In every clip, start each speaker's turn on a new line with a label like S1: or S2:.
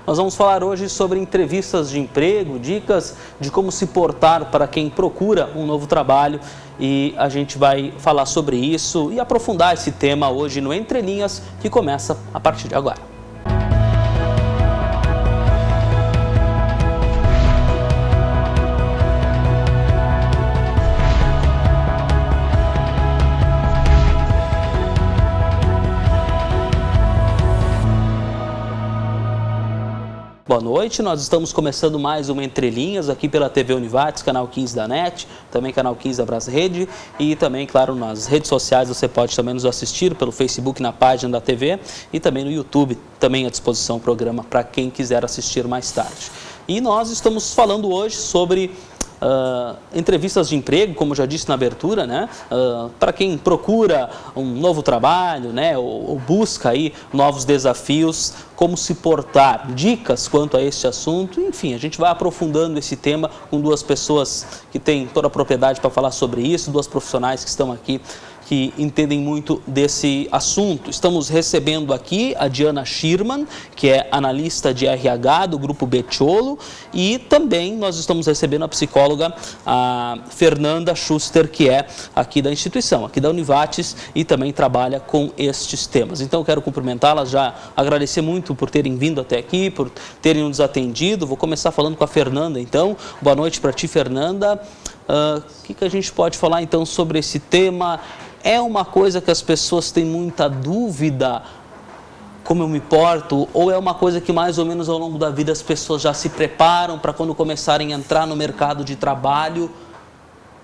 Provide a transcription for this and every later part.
S1: Nós vamos falar hoje sobre entrevistas de emprego, dicas de como se portar para quem procura um novo trabalho. E a gente vai falar sobre isso e aprofundar esse tema hoje no Entre Linhas, que começa a partir de agora. Boa noite, nós estamos começando mais uma Entre Linhas aqui pela TV Univates, canal 15 da NET, também canal 15 da Brasrede e também, claro, nas redes sociais você pode também nos assistir pelo Facebook na página da TV e também no YouTube, também à disposição o programa para quem quiser assistir mais tarde. E nós estamos falando hoje sobre entrevistas de emprego, como já disse na abertura, né? Para quem procura um novo trabalho, né? Ou busca aí novos desafios, como se portar, dicas quanto a este assunto, enfim, a gente vai aprofundando esse tema com duas pessoas que têm toda a propriedade para falar sobre isso, duas profissionais que estão aqui que entendem muito desse assunto. Estamos recebendo aqui a Diana Schirman, que é analista de RH do Grupo Betiolo, e também nós estamos recebendo a psicóloga a Fernanda Schuster, que é aqui da instituição, aqui da Univates, e também trabalha com estes temas. Então, eu quero cumprimentá-las, já agradecer muito por terem vindo até aqui, por terem nos atendido. Vou começar falando com a Fernanda, então. Boa noite para ti, Fernanda. O que a gente pode falar, então, sobre esse tema? É uma coisa que as pessoas têm muita dúvida, como eu me porto, ou é uma coisa que mais ou menos ao longo da vida as pessoas já se preparam para quando começarem a entrar no mercado de trabalho,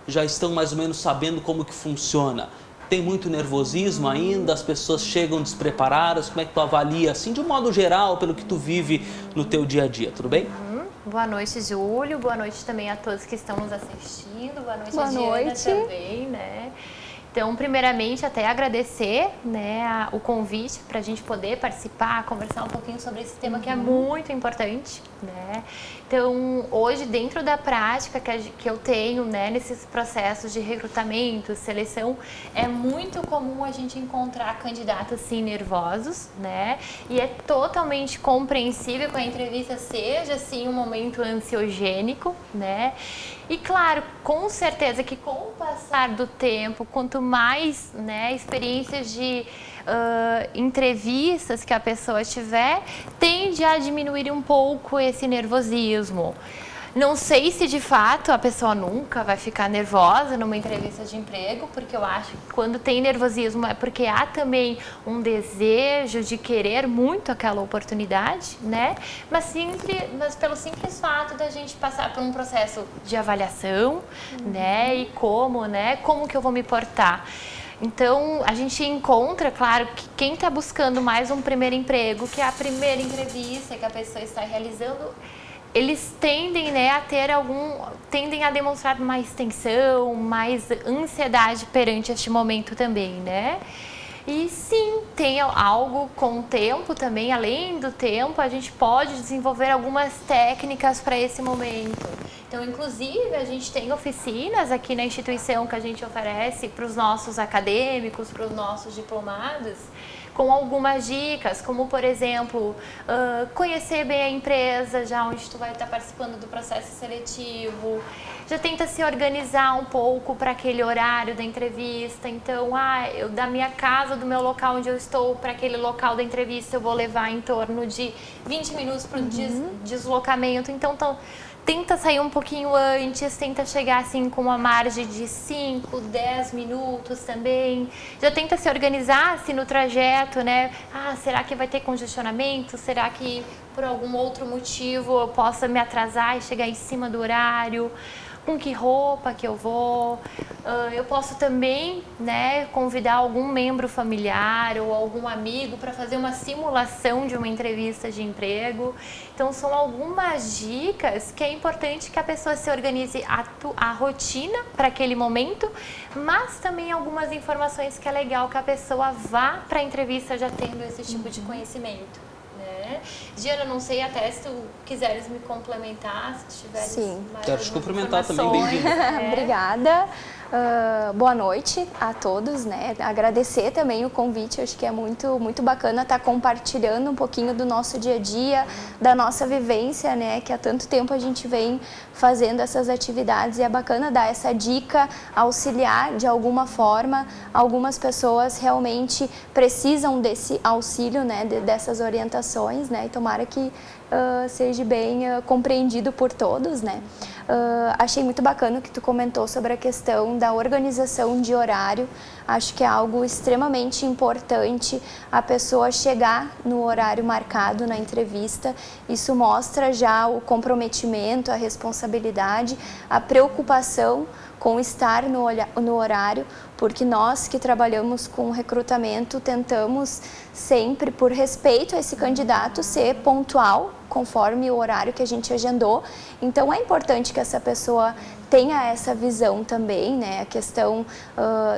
S1: já estão mais ou menos sabendo como que funciona? Tem muito nervosismo ainda, as pessoas chegam despreparadas, como é que tu avalia, assim, de um modo geral, pelo que tu vive no teu dia a dia, tudo bem?
S2: Boa noite, Júlio, boa noite também a todos que estão nos assistindo, boa noite
S3: boa
S2: a Diana
S3: noite.
S2: também, né? Então, primeiramente, até agradecer, né, o convite para a gente poder participar, conversar um pouquinho sobre esse tema que é muito importante, né? Então, hoje, dentro da prática que eu tenho, né, nesses processos de recrutamento, seleção, é muito comum a gente encontrar candidatos, sim, nervosos, né? E é totalmente compreensível que a entrevista seja, assim, um momento ansiogênico, né? E, claro, com certeza que com o passar do tempo, quanto mais, né, experiências de entrevistas que a pessoa tiver, tende a diminuir um pouco esse nervosismo. Não sei se de fato a pessoa nunca vai ficar nervosa numa entrevista de emprego, porque eu acho que quando tem nervosismo é porque há também um desejo de querer muito aquela oportunidade, né? Mas pelo simples fato da gente passar por um processo de avaliação, né? E como que eu vou me portar? Então, a gente encontra, claro, que quem está buscando mais um primeiro emprego, que é a primeira entrevista que a pessoa está realizando, eles tendem, né, tendem a demonstrar mais tensão, mais ansiedade perante este momento também, né? E sim, tem algo com o tempo também, além do tempo, a gente pode desenvolver algumas técnicas para esse momento. Então, inclusive, a gente tem oficinas aqui na instituição que a gente oferece para os nossos acadêmicos, para os nossos diplomados, com algumas dicas, como, por exemplo, conhecer bem a empresa, já onde tu vai estar participando do processo seletivo, já tenta se organizar um pouco para aquele horário da entrevista. Então, da minha casa, do meu local onde eu estou, para aquele local da entrevista, eu vou levar em torno de 20 minutos para o deslocamento. Então, tenta sair um pouquinho antes, tenta chegar assim com uma margem de 5, 10 minutos também. Já tenta se organizar assim no trajeto, né? Será que vai ter congestionamento? Será que por algum outro motivo eu possa me atrasar e chegar em cima do horário? Com que roupa que eu vou? Eu posso também, né, convidar algum membro familiar ou algum amigo para fazer uma simulação de uma entrevista de emprego. Então, são algumas dicas que é importante que a pessoa se organize a rotina para aquele momento, mas também algumas informações que é legal que a pessoa vá para a entrevista já tendo esse tipo de conhecimento. né? Diana, não sei até se tu quiseres me complementar, se tiveres
S3: Sim.
S2: mais
S1: Quero te cumprimentar também, bem-vindo.
S3: Obrigada. Boa noite a todos, né? Agradecer também o convite, acho que é muito bacana estar compartilhando um pouquinho do nosso dia a dia, da nossa vivência, né? Que há tanto tempo a gente vem fazendo essas atividades e é bacana dar essa dica, auxiliar de alguma forma. Algumas pessoas realmente precisam desse auxílio, né? Dessas orientações, né? E tomara que seja bem compreendido por todos, né? Achei muito bacana o que tu comentou sobre a questão da organização de horário. Acho que é algo extremamente importante a pessoa chegar no horário marcado na entrevista. Isso mostra já o comprometimento, a responsabilidade, a preocupação com estar no horário, porque nós que trabalhamos com recrutamento tentamos sempre, por respeito a esse candidato, ser pontual conforme o horário que a gente agendou. Então é importante que essa pessoa tenha essa visão também, né? A questão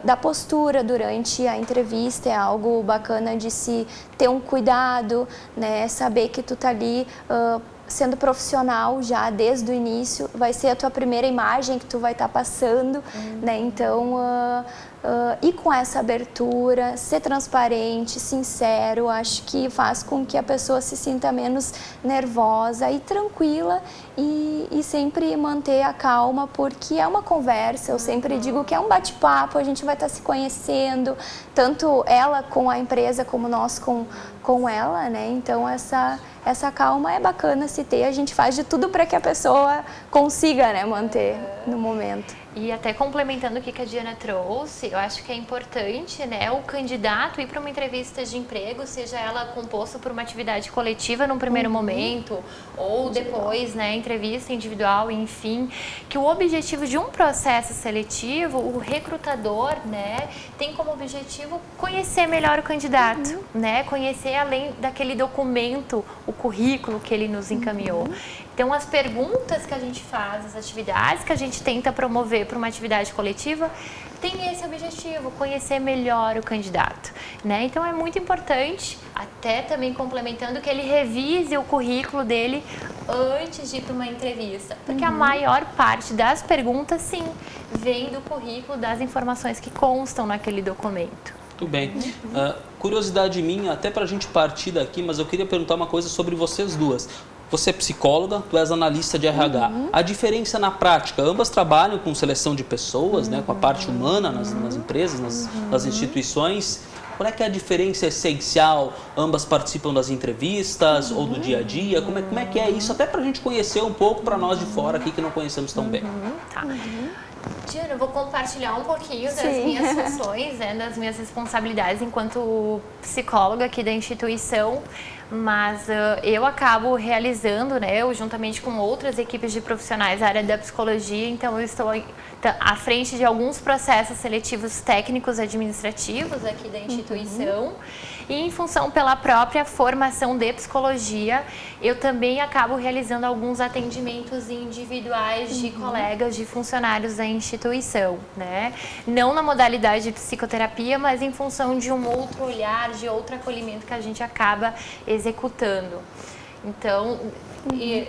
S3: da postura durante a entrevista é algo bacana de se ter um cuidado, né? Saber que tu tá ali sendo profissional já desde o início, vai ser a tua primeira imagem que tu vai estar passando, né? Então, e com essa abertura, ser transparente, sincero, acho que faz com que a pessoa se sinta menos nervosa e tranquila e sempre manter a calma, porque é uma conversa, eu sempre digo que é um bate-papo, a gente vai estar se conhecendo, tanto ela com a empresa como nós com ela, né? Então, essa calma é bacana se ter, a gente faz de tudo para que a pessoa consiga, né, manter no momento.
S2: E até complementando o que a Diana trouxe, eu acho que é importante, né, o candidato ir para uma entrevista de emprego, seja ela composta por uma atividade coletiva num primeiro momento, ou depois, né, entrevista individual, enfim, que o objetivo de um processo seletivo, o recrutador, né, tem como objetivo conhecer melhor o candidato, né, conhecer além daquele documento, o currículo que ele nos encaminhou. Então, as perguntas que a gente faz, as atividades que a gente tenta promover para uma atividade coletiva, tem esse objetivo, conhecer melhor o candidato, né? Então, é muito importante, até também complementando, que ele revise o currículo dele antes de ir para uma entrevista, porque a maior parte das perguntas, sim, vem do currículo, das informações que constam naquele documento.
S1: Muito bem. Curiosidade minha, até para a gente partir daqui, mas eu queria perguntar uma coisa sobre vocês duas. Você é psicóloga, tu és analista de RH. A diferença na prática, ambas trabalham com seleção de pessoas, né, com a parte humana nas empresas, nas instituições. Qual é que é a diferença essencial? Ambas participam das entrevistas ou do dia a dia? Como é que é isso? Até para a gente conhecer um pouco para nós de fora aqui que não conhecemos tão bem.
S2: Tá. Diana, eu vou compartilhar um pouquinho das minhas funções, né, das minhas responsabilidades enquanto psicóloga aqui da instituição, mas eu acabo realizando, né, eu juntamente com outras equipes de profissionais da área da psicologia, então eu estou à frente de alguns processos seletivos técnicos administrativos aqui da instituição. E em função pela própria formação de psicologia, eu também acabo realizando alguns atendimentos individuais de colegas, de funcionários da instituição, né? Não na modalidade de psicoterapia, mas em função de um outro olhar, de outro acolhimento que a gente acaba executando. Então,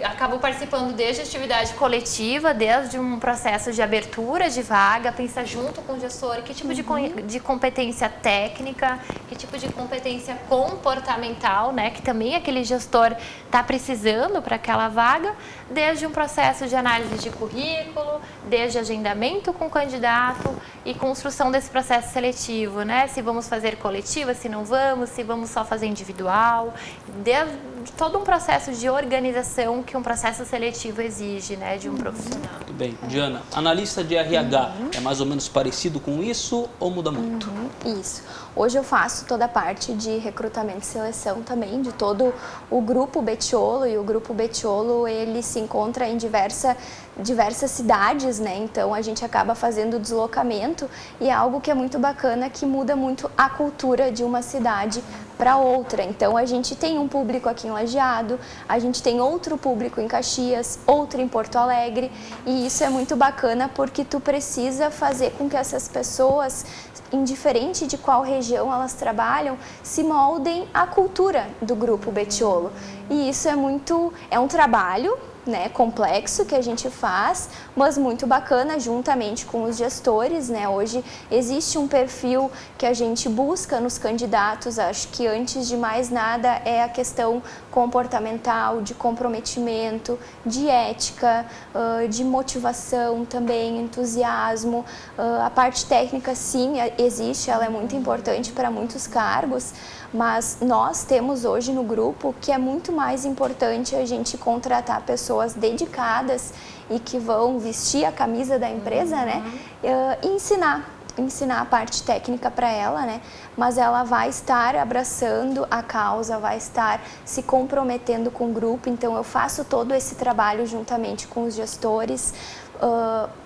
S2: acabo participando desde atividade coletiva, desde um processo de abertura de vaga, pensar junto com o gestor que tipo de competência técnica, que tipo de competência comportamental, né, que também aquele gestor está precisando para aquela vaga, desde um processo de análise de currículo, desde agendamento com o candidato e construção desse processo seletivo, né, se vamos fazer coletiva, se não vamos, se vamos só fazer individual, desde todo um processo de organização que um processo seletivo exige, né, de um profissional.
S1: Muito bem. Diana, analista de RH, é mais ou menos parecido com isso ou muda muito?
S3: Isso. Hoje eu faço toda a parte de recrutamento e seleção também, de todo o Grupo Betiolo, e o Grupo Betiolo, ele se encontra em diversas cidades, né? Então a gente acaba fazendo deslocamento e é algo que é muito bacana, que muda muito a cultura de uma cidade para outra. Então a gente tem um público aqui em Lajeado, a gente tem outro público em Caxias, outro em Porto Alegre, e isso é muito bacana porque tu precisa fazer com que essas pessoas, indiferente de qual região elas trabalham, se moldem à cultura do Grupo Betiolo. E isso é um trabalho, né, complexo que a gente faz, mas muito bacana juntamente com os gestores, né? Hoje existe um perfil que a gente busca nos candidatos, acho que antes de mais nada é a questão comportamental, de comprometimento, de ética, de motivação também, entusiasmo. A parte técnica sim existe, ela é muito importante para muitos cargos, mas nós temos hoje no grupo que é muito mais importante a gente contratar pessoas dedicadas e que vão vestir a camisa da empresa, né? E ensinar a parte técnica para ela, né? Mas ela vai estar abraçando a causa, vai estar se comprometendo com o grupo. Então eu faço todo esse trabalho juntamente com os gestores.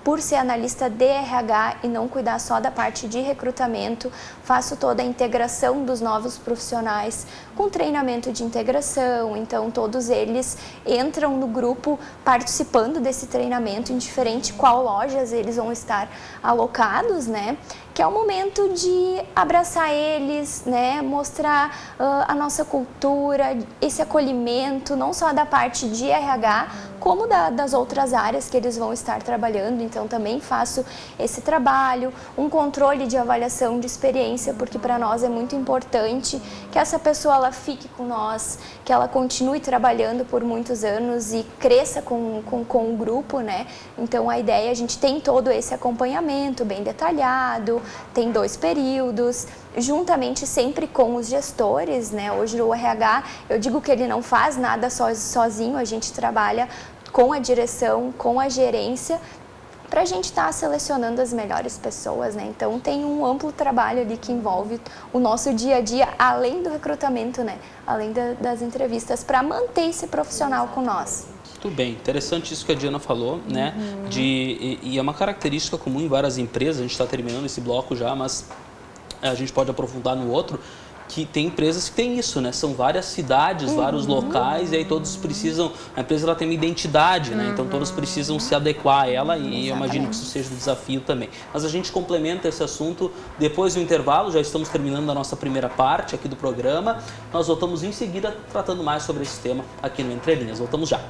S3: Por ser analista de RH e não cuidar só da parte de recrutamento, faço toda a integração dos novos profissionais com treinamento de integração, então todos eles entram no grupo participando desse treinamento, indiferente qual lojas eles vão estar alocados, né? Que é o momento de abraçar eles, né? Mostrar a nossa cultura, esse acolhimento, não só da parte de RH, como das outras áreas que eles vão estar trabalhando. Então também faço esse trabalho, um controle de avaliação de experiência, porque para nós é muito importante que essa pessoa ela fique com nós, que ela continue trabalhando por muitos anos e cresça com o grupo, né? Então a ideia, a gente tem todo esse acompanhamento bem detalhado, tem 2 períodos, juntamente sempre com os gestores, né? Hoje o RH, eu digo que ele não faz nada sozinho, a gente trabalha com a direção, com a gerência, para a gente estar selecionando as melhores pessoas, né? Então tem um amplo trabalho ali que envolve o nosso dia a dia, além do recrutamento, né? Além das entrevistas, para manter esse profissional com nós.
S1: Muito bem, interessante isso que a Diana falou, né? E é uma característica comum em várias empresas, a gente está terminando esse bloco já, mas a gente pode aprofundar no outro, que tem empresas que tem isso, né? São várias cidades, vários locais, e aí todos precisam, a empresa ela tem uma identidade, né? Então todos precisam se adequar a ela, e eu imagino que isso seja um desafio também. Mas a gente complementa esse assunto depois do intervalo, já estamos terminando a nossa primeira parte aqui do programa. Nós voltamos em seguida tratando mais sobre esse tema aqui no Entre Linhas. Voltamos já.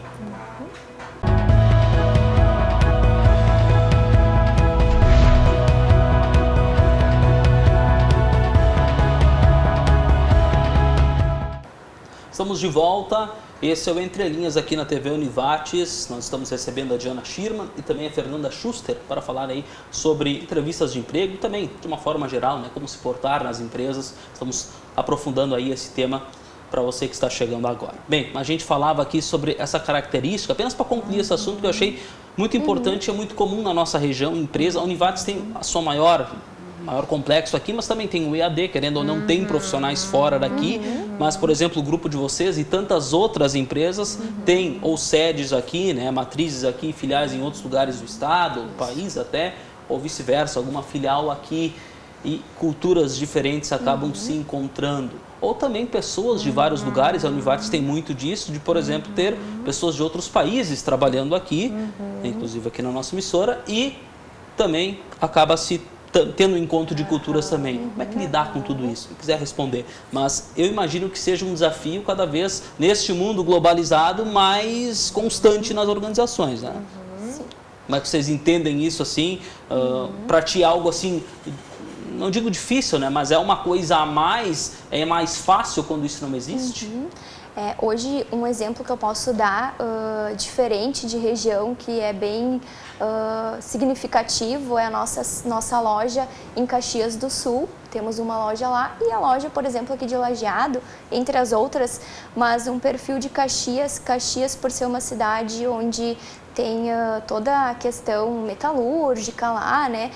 S1: Estamos de volta, esse é o Entre Linhas aqui na TV Univates. Nós estamos recebendo a Diana Schirman e também a Fernanda Schuster para falar aí sobre entrevistas de emprego e também, de uma forma geral, né, como se portar nas empresas. Estamos aprofundando aí esse tema para você que está chegando agora. Bem, a gente falava aqui sobre essa característica, apenas para concluir esse assunto que eu achei muito importante, é muito comum na nossa região, empresa. A Univates tem a sua maior complexo aqui, mas também tem o EAD, querendo ou não, tem profissionais fora daqui, mas, por exemplo, o grupo de vocês e tantas outras empresas têm ou sedes aqui, né, matrizes aqui, filiais em outros lugares do estado, do país até, ou vice-versa, alguma filial aqui, e culturas diferentes acabam se encontrando. Ou também pessoas de vários lugares, a Univates tem muito disso, de, por exemplo, ter pessoas de outros países trabalhando aqui, inclusive aqui na nossa emissora, e também acaba se tendo um encontro de culturas também. Como é que lidar com tudo isso? Se quiser responder. Mas eu imagino que seja um desafio cada vez, neste mundo globalizado, mais constante nas organizações, né? Como é que vocês entendem isso assim? Para ti algo assim, não digo difícil, né? Mas é uma coisa a mais, é mais fácil quando isso não existe?
S3: Hoje, um exemplo que eu posso dar, diferente de região, que é bem significativo, é a nossa loja em Caxias do Sul. Temos uma loja lá e a loja, por exemplo, aqui de Lajeado, entre as outras, mas um perfil de Caxias por ser uma cidade onde tem toda a questão metalúrgica lá, né?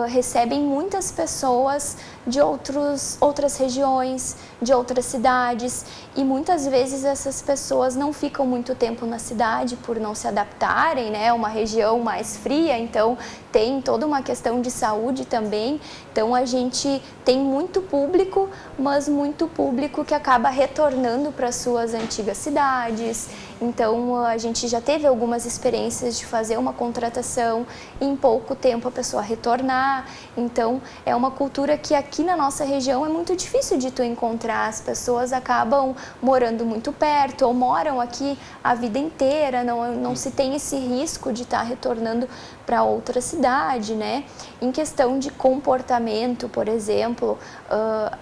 S3: Recebem muitas pessoas de outras regiões, de outras cidades, e muitas vezes essas pessoas não ficam muito tempo na cidade por não se adaptarem, né? É uma região mais fria, então tem toda uma questão de saúde também. Então a gente tem muito público, mas muito público que acaba retornando para suas antigas cidades. Então a gente já teve algumas experiências de fazer uma contratação e em pouco tempo a pessoa retornar. Então é uma cultura que aqui na nossa região é muito difícil de tu encontrar. As pessoas acabam morando muito perto ou moram aqui a vida inteira, não se tem esse risco de estar retornando para outra cidade, né? Em questão de comportamento, por exemplo,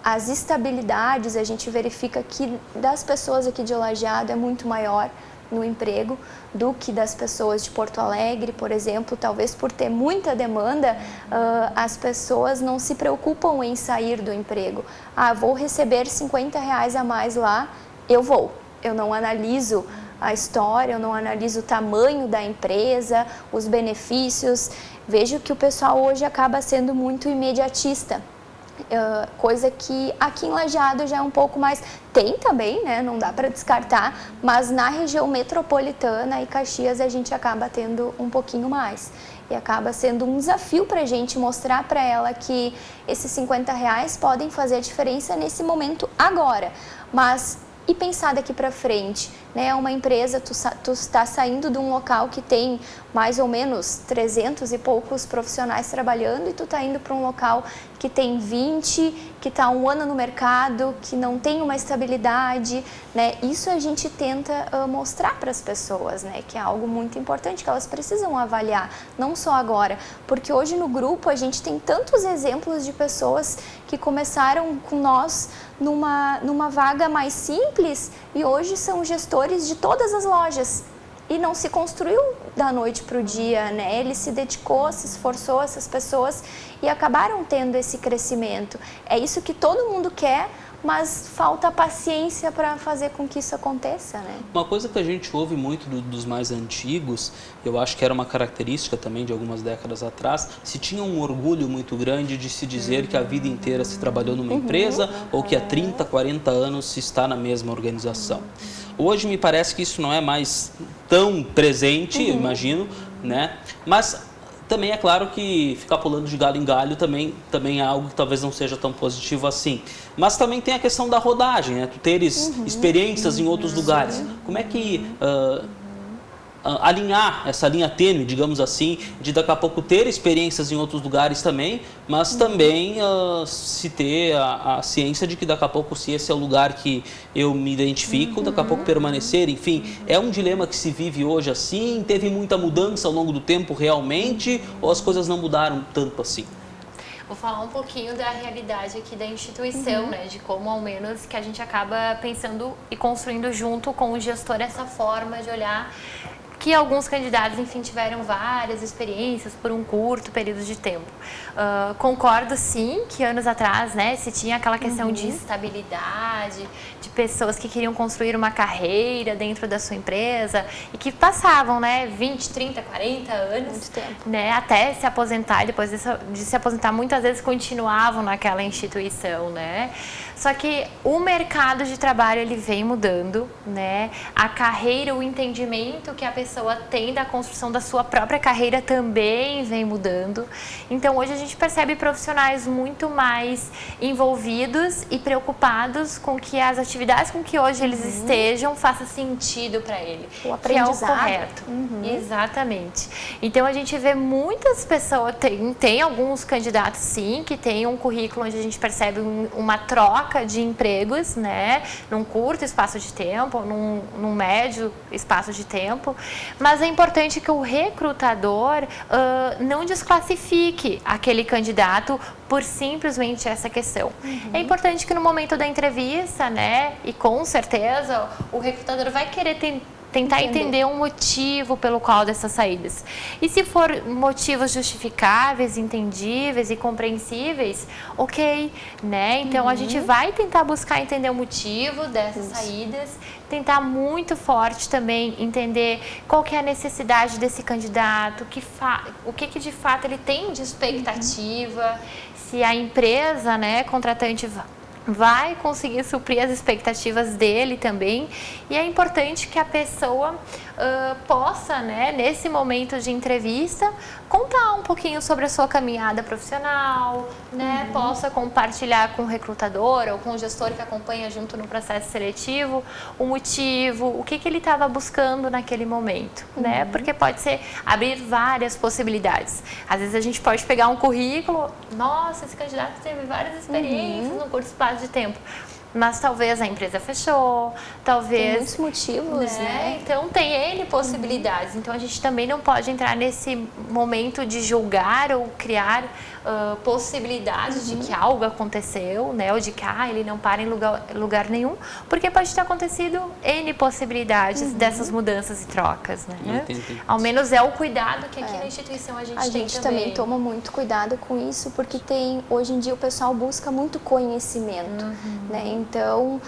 S3: as estabilidades a gente verifica que das pessoas aqui de Lajeado é muito maior no emprego do que das pessoas de Porto Alegre, por exemplo. Talvez por ter muita demanda, as pessoas não se preocupam em sair do emprego. Vou receber R$50 a mais lá, eu vou. Eu não analiso a história, eu não analiso o tamanho da empresa, os benefícios. Vejo que o pessoal hoje acaba sendo muito imediatista. Coisa que aqui em Lajeado já é um pouco mais, tem também, né? Não dá para descartar, mas na região metropolitana e Caxias a gente acaba tendo um pouquinho mais. E acaba sendo um desafio para a gente mostrar para ela que esses R$50 podem fazer a diferença nesse momento agora, mas e pensar daqui para frente, né? Uma empresa, tu está saindo de um local que tem mais ou menos 300 e poucos profissionais trabalhando e tu está indo para um local que tem 20, que está 1 ano no mercado, que não tem uma estabilidade, né? Isso a gente tenta mostrar para as pessoas, né? Que é algo muito importante, que elas precisam avaliar, não só agora, porque hoje no grupo a gente tem tantos exemplos de pessoas que começaram com nós numa vaga mais simples e hoje são gestores de todas as lojas. E não se construiu da noite para o dia, né? Ele se dedicou, se esforçou, essas pessoas, e acabaram tendo esse crescimento. É isso que todo mundo quer, mas falta paciência para fazer com que isso aconteça, né?
S1: Uma coisa que a gente ouve muito dos mais antigos, eu acho que era uma característica também de algumas décadas atrás, se tinha um orgulho muito grande de se dizer que a vida inteira se trabalhou numa empresa ou que há 30, 40 anos se está na mesma organização. Hoje me parece que isso não é mais tão presente, eu imagino, né? Mas também é claro que ficar pulando de galho em galho também é algo que talvez não seja tão positivo assim. Mas também tem a questão da rodagem, né? Tu teres experiências em outros lugares. Como é que alinhar essa linha tênue, digamos assim, de daqui a pouco ter experiências em outros lugares também, mas também se ter a ciência de que daqui a pouco, se esse é o lugar que eu me identifico, daqui a pouco permanecer, enfim, é um dilema que se vive hoje assim, teve muita mudança ao longo do tempo realmente, ou as coisas não mudaram tanto assim?
S2: Vou falar um pouquinho da realidade aqui da instituição, né? De como, ao menos, que a gente acaba pensando e construindo junto com o gestor essa forma de olhar que alguns candidatos, enfim, tiveram várias experiências por um curto período de tempo. Concordo, sim, que anos atrás, né, se tinha aquela questão de estabilidade, de pessoas que queriam construir uma carreira dentro da sua empresa e que passavam, né, 20, 30, 40 anos, né, até se aposentar, e depois de se aposentar, muitas vezes continuavam naquela instituição, né. Só que o mercado de trabalho, ele vem mudando, né? A carreira, o entendimento que a pessoa tem da construção da sua própria carreira também vem mudando. Então, hoje a gente percebe profissionais muito mais envolvidos e preocupados com que as atividades com que hoje eles estejam façam sentido para ele.
S3: O aprendizado.
S2: Que é o correto. Exatamente. Então, a gente vê muitas pessoas, tem alguns candidatos, sim, que tem um currículo onde a gente percebe uma troca de empregos, né, num curto espaço de tempo, num médio espaço de tempo, mas é importante que o recrutador não desclassifique aquele candidato por simplesmente essa questão. É importante que no momento da entrevista, né, e com certeza o recrutador vai querer tentar entender um motivo pelo qual dessas saídas. E se for motivos justificáveis, entendíveis e compreensíveis, ok, né? Então a gente vai tentar buscar entender o motivo dessas saídas, tentar muito forte também entender qual que é a necessidade desse candidato, o que de fato ele tem de expectativa, se a empresa, né, contratante vai conseguir suprir as expectativas dele também. E é importante que a pessoa possa, né, nesse momento de entrevista, contar um pouquinho sobre a sua caminhada profissional, né, possa compartilhar com o recrutador ou com o gestor que acompanha junto no processo seletivo o motivo, o que ele estava buscando naquele momento, né, porque pode ser abrir várias possibilidades. Às vezes a gente pode pegar um currículo, nossa, esse candidato teve várias experiências no curto espaço de tempo, mas talvez a empresa fechou, talvez...
S3: Tem muitos motivos, né?
S2: Então, tem N possibilidades. Então, a gente também não pode entrar nesse momento de julgar ou criar possibilidades de que algo aconteceu, né? Ou de que ele não para em lugar nenhum, porque pode ter acontecido N possibilidades dessas mudanças e trocas, né?
S1: Entendi.
S2: Ao menos é o cuidado que aqui na instituição a gente
S3: também toma muito cuidado com isso, porque hoje em dia o pessoal busca muito conhecimento, né? Então,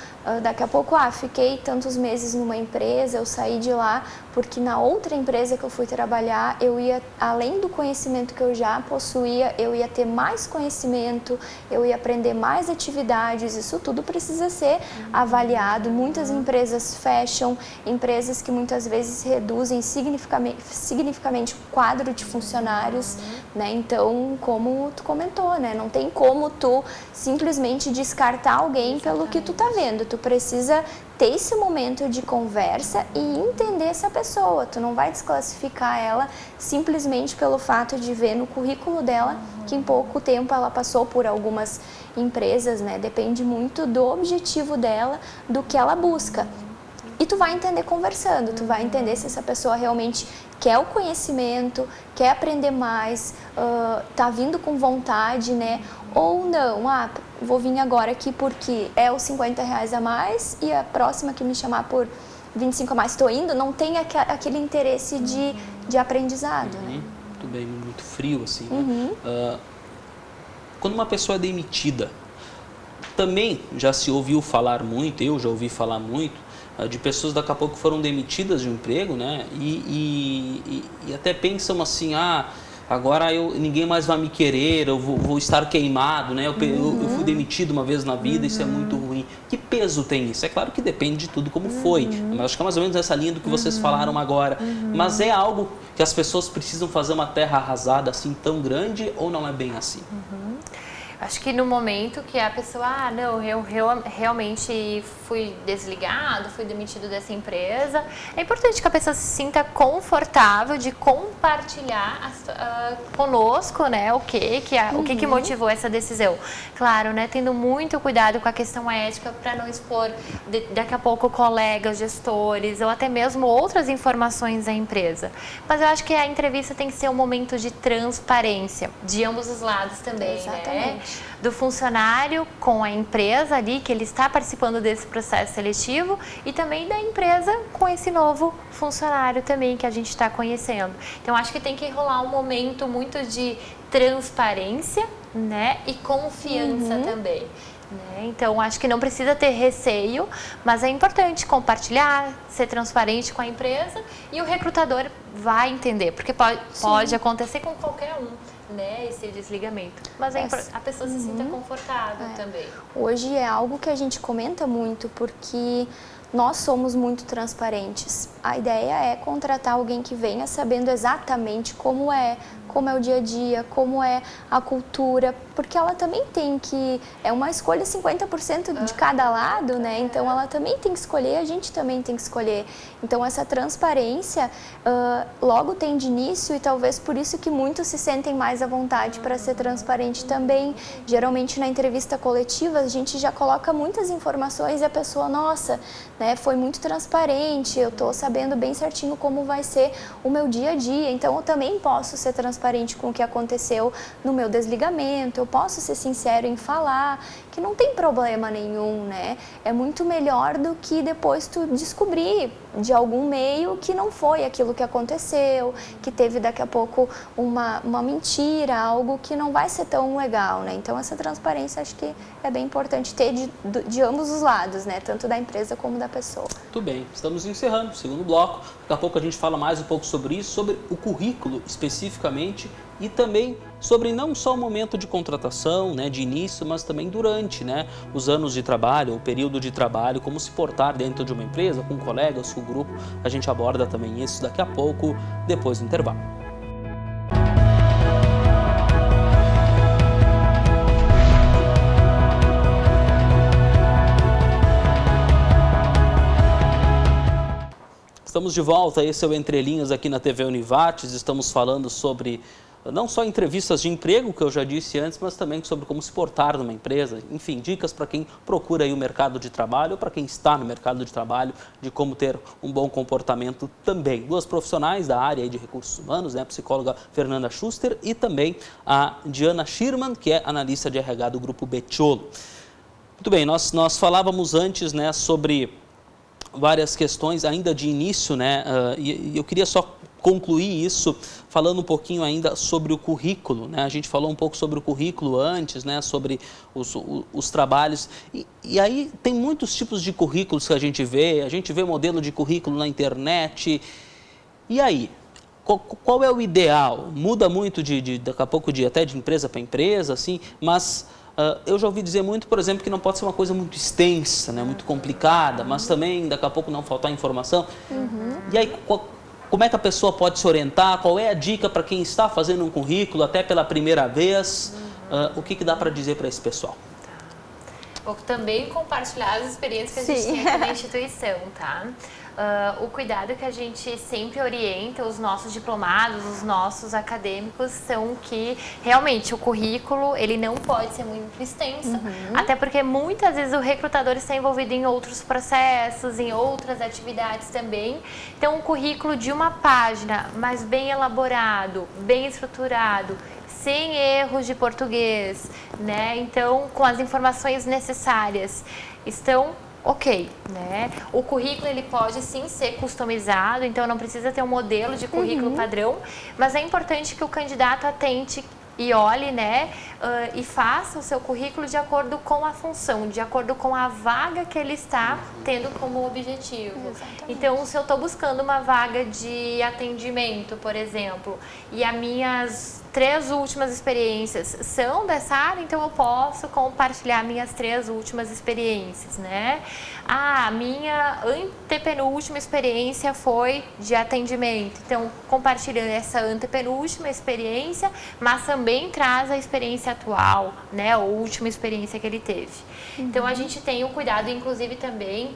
S3: daqui a pouco, fiquei tantos meses numa empresa, eu saí de lá, porque na outra empresa que eu fui trabalhar, eu ia, além do conhecimento que eu já possuía, eu ia ter mais conhecimento, eu ia aprender mais atividades, isso tudo precisa ser avaliado. Muitas empresas fecham, empresas que muitas vezes reduzem significativamente o quadro de funcionários, né? Então, como tu comentou, né? Não tem como tu simplesmente descartar alguém pelo que tu tá vendo, tu precisa ter esse momento de conversa e entender essa pessoa. Tu não vai desclassificar ela simplesmente pelo fato de ver no currículo dela que em pouco tempo ela passou por algumas empresas, né? Depende muito do objetivo dela, do que ela busca. E tu vai entender conversando, tu vai entender se essa pessoa realmente quer o conhecimento, quer aprender mais, tá vindo com vontade, né? Ou não, vou vir agora aqui porque é os R$50 a mais e a próxima que me chamar por 25 a mais, estou indo, não tem aquele interesse de aprendizado, né?
S1: Muito bem, muito frio assim, né? Quando uma pessoa é demitida, também já se ouviu falar muito, eu já ouvi falar muito, de pessoas daqui a pouco foram demitidas de um emprego, né? E até pensam assim, agora ninguém mais vai me querer, eu vou estar queimado, né? Eu fui demitido uma vez na vida, isso é muito ruim. Que peso tem isso? É claro que depende de tudo como foi, mas acho que é mais ou menos essa linha do que vocês falaram agora. Mas é algo que as pessoas precisam fazer uma terra arrasada assim tão grande ou não é bem assim?
S2: Acho que no momento que a pessoa, não, eu realmente fui desligado, fui demitido dessa empresa, é importante que a pessoa se sinta confortável de compartilhar conosco, né, o que motivou essa decisão. Claro, né, tendo muito cuidado com a questão ética para não expor daqui a pouco colegas, gestores ou até mesmo outras informações da empresa. Mas eu acho que a entrevista tem que ser um momento de transparência de ambos os lados também, né? Do funcionário com a empresa ali, que ele está participando desse processo seletivo, e também da empresa com esse novo funcionário também que a gente está conhecendo. Então, acho que tem que rolar um momento muito de transparência, né, e confiança também. Né? Então, acho que não precisa ter receio, mas é importante compartilhar, ser transparente com a empresa e o recrutador vai entender, porque pode acontecer com qualquer um, né, esse desligamento. Mas a pessoa se sinta confortável também.
S3: Hoje é algo que a gente comenta muito, porque nós somos muito transparentes. A ideia é contratar alguém que venha sabendo exatamente como é o dia a dia, como é a cultura, porque ela também tem que... É uma escolha 50% de cada lado, né? Então, ela também tem que escolher, a gente também tem que escolher. Então, essa transparência logo tem de início e talvez por isso que muitos se sentem mais à vontade para ser transparente também. Geralmente, na entrevista coletiva, a gente já coloca muitas informações e a pessoa, nossa, né, foi muito transparente, eu estou sabendo bem certinho como vai ser o meu dia a dia, então eu também posso ser transparente com o que aconteceu no meu desligamento, eu posso ser sincero em falar, que não tem problema nenhum, né? É muito melhor do que depois tu descobrir de algum meio que não foi aquilo que aconteceu, que teve daqui a pouco uma mentira, algo que não vai ser tão legal, né? Então essa transparência acho que é bem importante ter de ambos os lados, né? Tanto da empresa como da pessoa.
S1: Muito bem, estamos encerrando o segundo bloco. Daqui a pouco a gente fala mais um pouco sobre isso, sobre o currículo especificamente e também sobre não só o momento de contratação, né, de início, mas também durante, né, os anos de trabalho, o período de trabalho, como se portar dentro de uma empresa, com colegas, com o grupo. A gente aborda também isso daqui a pouco, depois do intervalo. Estamos de volta, esse é o Entre Linhas aqui na TV Univates. Estamos falando sobre não só entrevistas de emprego, que eu já disse antes, mas também sobre como se portar numa empresa. Enfim, dicas para quem procura aí o mercado de trabalho ou para quem está no mercado de trabalho, de como ter um bom comportamento também. Duas profissionais da área de recursos humanos, né, a psicóloga Fernanda Schuster e também a Diana Schirman, que é analista de RH do Grupo Bettiolo. Muito bem, nós falávamos antes, né, sobre várias questões ainda de início, né, e eu queria só concluir isso falando um pouquinho ainda sobre o currículo, né? A gente falou um pouco sobre o currículo antes, né? Sobre os trabalhos e aí tem muitos tipos de currículos que a gente vê modelo de currículo na internet. E aí, qual é o ideal? Muda muito daqui a pouco até de empresa para empresa, assim, mas eu já ouvi dizer muito, por exemplo, que não pode ser uma coisa muito extensa, né? Muito complicada, mas também daqui a pouco não faltar informação. E aí, como é que a pessoa pode se orientar? Qual é a dica para quem está fazendo um currículo até pela primeira vez? O que dá para dizer para esse pessoal?
S2: Vou também compartilhar as experiências que a gente tem aqui na instituição, tá? O cuidado que a gente sempre orienta os nossos diplomados, os nossos acadêmicos, são que realmente o currículo ele não pode ser muito extenso, até porque muitas vezes o recrutador está envolvido em outros processos, em outras atividades também. Então, um currículo de uma página, mas bem elaborado, bem estruturado, sem erros de português, né? Então, com as informações necessárias, estão ok, né? O currículo ele pode sim ser customizado, então não precisa ter um modelo de currículo padrão, mas é importante que o candidato atente e olhe, né, e faça o seu currículo de acordo com a função, de acordo com a vaga que ele está tendo como objetivo. Exatamente. Então, se eu estou buscando uma vaga de atendimento, por exemplo, e as minhas 3 últimas experiências são dessa área, então eu posso compartilhar minhas 3 últimas experiências, né? A minha antepenúltima experiência foi de atendimento, então compartilhando essa antepenúltima experiência, mas também traz a experiência atual, né? A última experiência que ele teve. Então a gente tem o cuidado, inclusive também,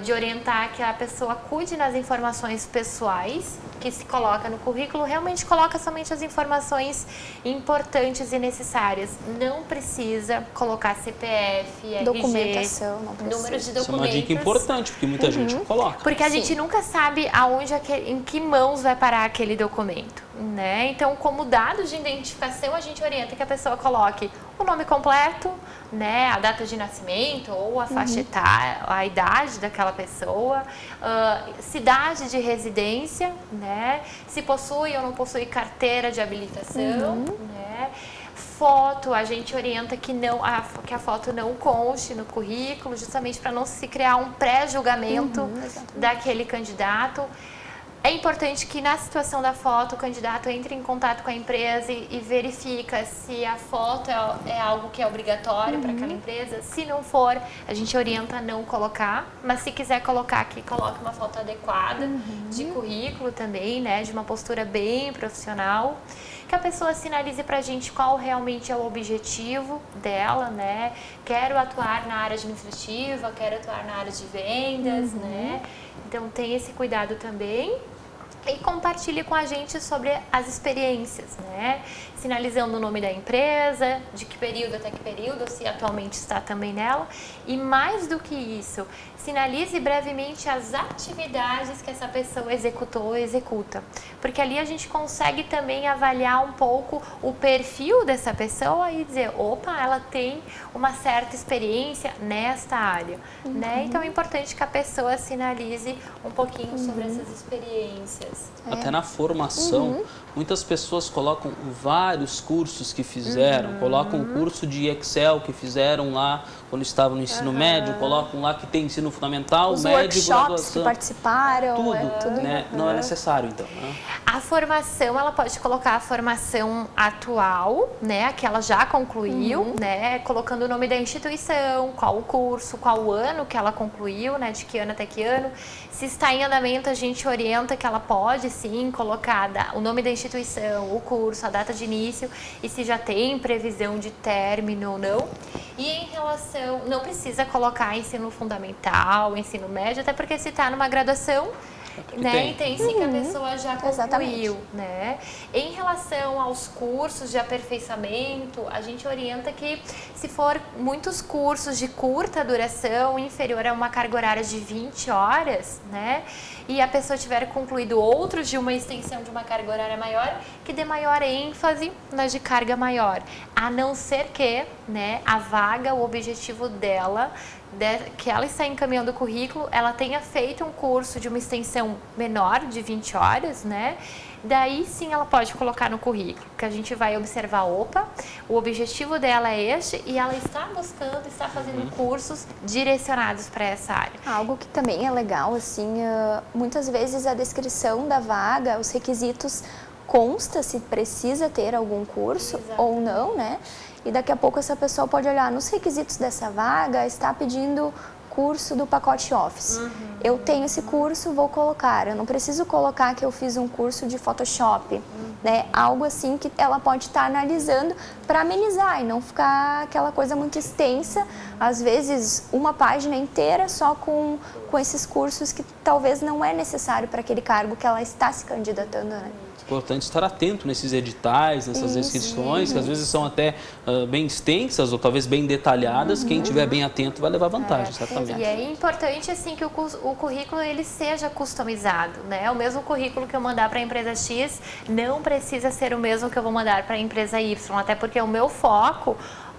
S2: de orientar que a pessoa cuide nas informações pessoais que se coloca no currículo, realmente coloca somente as informações importantes e necessárias. Não precisa colocar CPF, RG,
S3: documentação, não precisa.
S2: Números de documentos.
S1: Isso é uma dica importante, porque muita gente coloca.
S2: Porque a gente nunca sabe aonde, em que mãos vai parar aquele documento, né? Então, como dados de identificação, a gente orienta que a pessoa coloque o nome completo, né, a data de nascimento ou a faixa etária, a idade daquela pessoa, cidade de residência, né, se possui ou não possui carteira de habilitação, né, foto, a gente orienta que a foto não conste no currículo, justamente para não se criar um pré-julgamento daquele candidato. É importante que na situação da foto o candidato entre em contato com a empresa e verifica se a foto é algo que é obrigatório para aquela empresa. Se não for, a gente orienta a não colocar, mas se quiser colocar, que coloque uma foto adequada de currículo também, né, de uma postura bem profissional. Que a pessoa sinalize para a gente qual realmente é o objetivo dela, né? Quero atuar na área administrativa, quero atuar na área de vendas, né? Então tem esse cuidado também. E compartilhe com a gente sobre as experiências, né? Sinalizando o nome da empresa, de que período até que período, se atualmente está também nela. E mais do que isso, sinalize brevemente as atividades que essa pessoa executou ou executa. Porque ali a gente consegue também avaliar um pouco o perfil dessa pessoa e dizer, opa, ela tem uma certa experiência nesta área, né? Então é importante que a pessoa sinalize um pouquinho sobre essas experiências.
S1: Até na formação, muitas pessoas colocam vários cursos que fizeram, colocam o curso de Excel que fizeram lá quando estavam no ensino médio, colocam lá que tem ensino fundamental,
S3: os
S1: médio,
S3: workshops
S1: graduação.
S3: que participaram,
S1: Tudo, né? Não é necessário, então. Né?
S2: A formação, ela pode colocar a formação atual, né, a que ela já concluiu, né, colocando o nome da instituição, qual o curso, qual o ano que ela concluiu, né, de que ano até que ano. Se está em andamento, a gente orienta que ela pode, sim, colocar o nome da instituição, o curso, a data de início e se já tem previsão de término ou não. E em relação, não precisa colocar ensino fundamental, ensino médio, até porque se está numa graduação, né, e tem sim que a pessoa já concluiu, né? Em relação aos cursos de aperfeiçoamento, a gente orienta que se for muitos cursos de curta duração, inferior a uma carga horária de 20 horas, né? E a pessoa tiver concluído outros de uma extensão de uma carga horária maior, que dê maior ênfase nas de carga maior. A não ser que, né, a vaga, o objetivo dela, que ela está encaminhando o currículo, ela tenha feito um curso de uma extensão menor de 20 horas, né? Daí sim ela pode colocar no currículo, que a gente vai observar, opa, o objetivo dela é este e ela está buscando, está fazendo cursos direcionados para essa área.
S3: Algo que também é legal, assim, muitas vezes a descrição da vaga, os requisitos consta se precisa ter algum curso ou não, né? E daqui a pouco essa pessoa pode olhar nos requisitos dessa vaga, está pedindo curso do pacote Office. Eu tenho esse curso, vou colocar. Eu não preciso colocar que eu fiz um curso de Photoshop, né? Algo assim que ela pode estar analisando para amenizar e não ficar aquela coisa muito extensa. Às vezes, uma página inteira só com esses cursos que talvez não é necessário para aquele cargo que ela está se candidatando, né?
S1: Importante estar atento nesses editais, nessas inscrições, que às vezes são até bem extensas ou talvez bem detalhadas. Quem estiver bem atento vai levar vantagem, certamente.
S2: E é importante assim que o currículo ele seja customizado, né? O mesmo currículo que eu mandar para a empresa X não precisa ser o mesmo que eu vou mandar para a empresa Y, até porque o meu foco,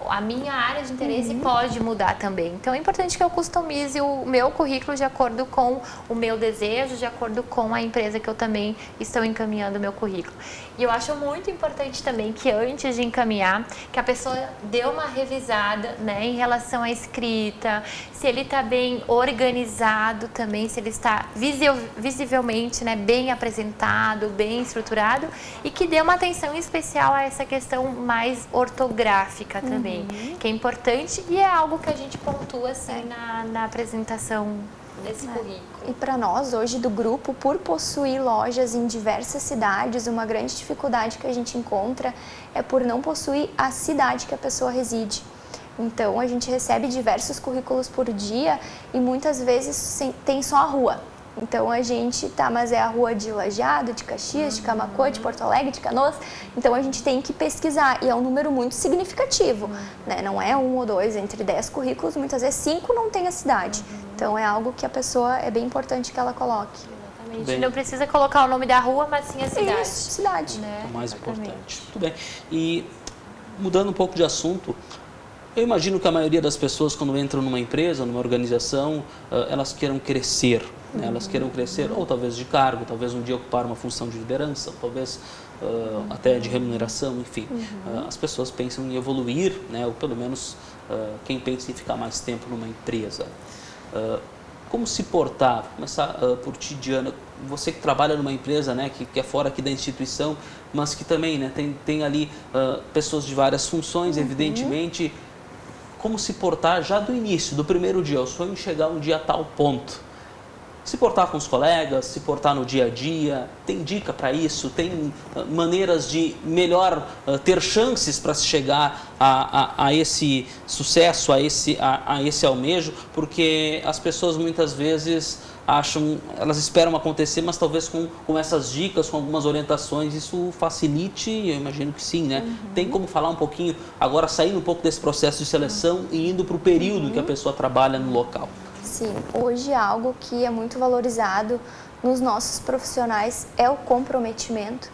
S2: a minha área de interesse pode mudar também. Então é importante que eu customize o meu currículo de acordo com o meu desejo, de acordo com a empresa que eu também estou encaminhando o meu currículo. E eu acho muito importante também que antes de encaminhar, que a pessoa dê uma revisada, né, em relação à escrita, se ele está bem organizado também, se ele está visivelmente, né, bem apresentado, bem estruturado e que dê uma atenção especial a essa questão mais ortográfica também. Que é importante e é algo que a gente pontua assim na apresentação desse currículo.
S3: E para nós, hoje do grupo, por possuir lojas em diversas cidades, uma grande dificuldade que a gente encontra é por não possuir a cidade que a pessoa reside. Então, a gente recebe diversos currículos por dia e muitas vezes tem só a rua. Então a gente mas é a rua de Lajeado, de Caxias, de Camaquã, de Porto Alegre, de Canoas. Então a gente tem que pesquisar e é um número muito significativo, né? Não é 1 ou 2, entre 10 currículos, muitas vezes 5 não tem a cidade. Então é algo que a pessoa, é bem importante que ela coloque.
S2: Exatamente. Não precisa colocar o nome da rua, mas sim a cidade.
S3: Isso, cidade.
S1: Né? O mais importante. Muito bem. E mudando um pouco de assunto, eu imagino que a maioria das pessoas, quando entram numa empresa, numa organização, elas queiram crescer. Né? Elas queiram crescer, ou talvez de cargo, talvez um dia ocupar uma função de liderança, talvez até de remuneração, enfim. As pessoas pensam em evoluir, né? Ou pelo menos quem pensa em ficar mais tempo numa empresa. Como se portar? Começar por ti, Diana. Você que trabalha numa empresa, né, que é fora aqui da instituição, mas que também, né, tem ali pessoas de várias funções, evidentemente. Como se portar já do início, do primeiro dia? Eu sonho em chegar um dia a tal ponto. Se portar com os colegas, se portar no dia a dia, tem dica para isso? Tem maneiras de melhor ter chances para se chegar a esse sucesso, a esse almejo? Porque as pessoas muitas vezes elas esperam acontecer, mas talvez com essas dicas, com algumas orientações, isso facilite, eu imagino que sim, né? Tem como falar um pouquinho, agora saindo um pouco desse processo de seleção e indo para o período que a pessoa trabalha no local?
S3: Sim, hoje algo que é muito valorizado nos nossos profissionais é o comprometimento,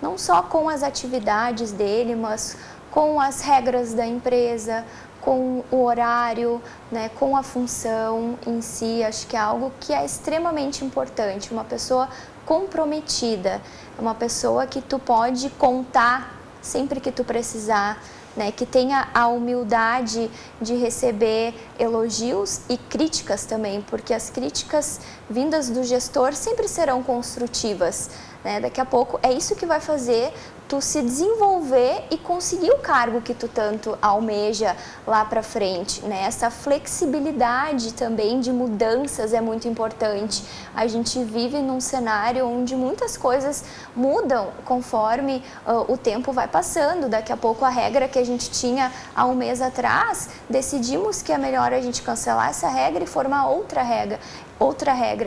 S3: não só com as atividades dele, mas com as regras da empresa, com o horário, né, com a função em si. Acho que é algo que é extremamente importante. Uma pessoa comprometida, uma pessoa que tu pode contar sempre que tu precisar, né, que tenha a humildade de receber elogios e críticas também, porque as críticas vindas do gestor sempre serão construtivas, né? Daqui a pouco é isso que vai fazer tu se desenvolver e conseguir o cargo que tu tanto almeja lá para frente, né? Essa flexibilidade também de mudanças é muito importante. A gente vive num cenário onde muitas coisas mudam conforme o tempo vai passando. Daqui a pouco a regra que a gente tinha há um mês atrás, decidimos que é melhor a gente cancelar essa regra e formar outra regra.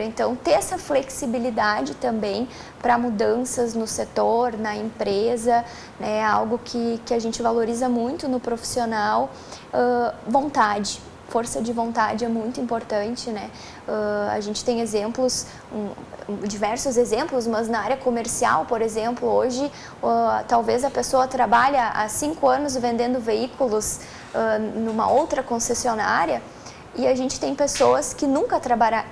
S3: Então, ter essa flexibilidade também para mudanças no setor, na empresa, né, é algo que a gente valoriza muito no profissional. Vontade, força de vontade é muito importante, né? A gente tem exemplos, diversos exemplos, mas na área comercial, por exemplo, hoje talvez a pessoa trabalha há 5 anos vendendo veículos numa outra concessionária. E a gente tem pessoas que nunca